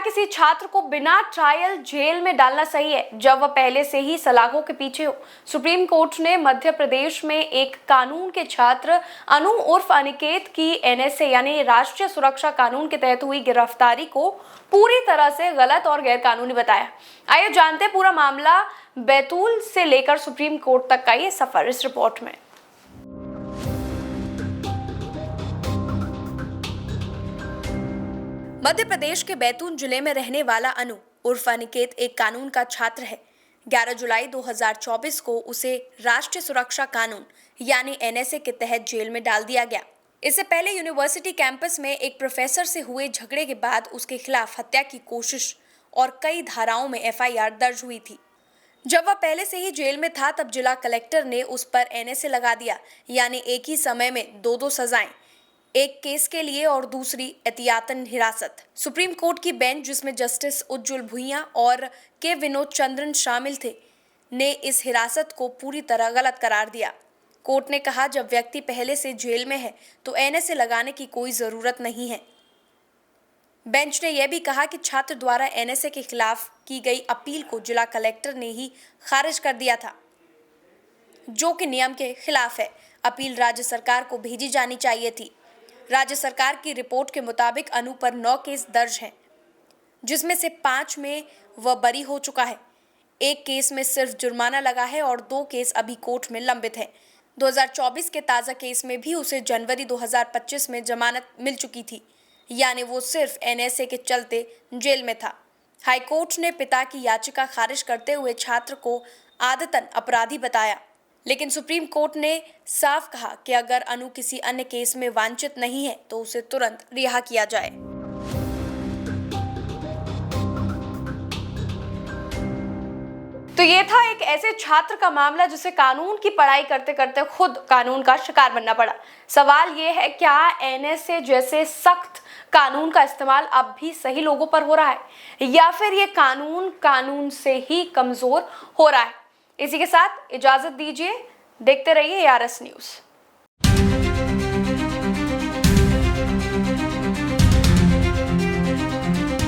किसी छात्र को बिना ट्रायल जेल में डालना सही है जब वह पहले से ही सलाखों के पीछे हो? सुप्रीम कोर्ट ने मध्य प्रदेश में एक कानून के छात्र अनु उर्फ अनिकेत की एनएसए यानी राष्ट्रीय सुरक्षा कानून के तहत हुई गिरफ्तारी को पूरी तरह से गलत और गैरकानूनी बताया। आइए जानते हैं पूरा मामला बैतूल से लेकर सुप्रीम कोर्ट तक का ये सफर इस रिपोर्ट में। मध्य प्रदेश के बैतूल जिले में रहने वाला अनु उर्फ अनिकेत एक कानून का छात्र है। 11 जुलाई 2024 को उसे राष्ट्रीय सुरक्षा कानून यानी एनएसए के तहत जेल में डाल दिया गया। इससे पहले यूनिवर्सिटी कैंपस में एक प्रोफेसर से हुए झगड़े के बाद उसके खिलाफ हत्या की कोशिश और कई धाराओं में एफआईआर दर्ज हुई थी। जब वह पहले से ही जेल में था तब जिला कलेक्टर ने उस पर एनएसए लगा दिया, यानी एक ही समय में दो सजाएं, एक केस के लिए और दूसरी एहतियातन हिरासत। सुप्रीम कोर्ट की बेंच, जिसमें जस्टिस उज्जवल भुइयां और के विनोद चंद्रन शामिल थे, ने इस हिरासत को पूरी तरह गलत करार दिया। कोर्ट ने कहा, जब व्यक्ति पहले से जेल में है तो एनएसए लगाने की कोई जरूरत नहीं है। बेंच ने यह भी कहा कि छात्र द्वारा एनएसए के खिलाफ की गई अपील को जिला कलेक्टर ने ही खारिज कर दिया था, जो कि नियम के खिलाफ है। अपील राज्य सरकार को भेजी जानी चाहिए थी। राज्य सरकार की रिपोर्ट के मुताबिक अनु पर 9 केस दर्ज हैं, जिसमें से 5 में वह बरी हो चुका है। एक केस में सिर्फ जुर्माना लगा है और 2 केस अभी कोर्ट में लंबित हैं। 2024 के ताज़ा केस में भी उसे जनवरी 2025 में जमानत मिल चुकी थी, यानी वो सिर्फ एनएसए के चलते जेल में था। हाईकोर्ट ने पिता की याचिका खारिज करते हुए छात्र को आदतन अपराधी बताया, लेकिन सुप्रीम कोर्ट ने साफ कहा कि अगर अनु किसी अन्य केस में वांछित नहीं है तो उसे तुरंत रिहा किया जाए। तो ये था एक ऐसे छात्र का मामला जिसे कानून की पढ़ाई करते करते खुद कानून का शिकार बनना पड़ा। सवाल ये है, क्या एनएसए जैसे सख्त कानून का इस्तेमाल अब भी सही लोगों पर हो रहा है या फिर ये कानून से ही कमजोर हो रहा है? इसी के साथ इजाजत दीजिए। देखते रहिए ARS न्यूज़।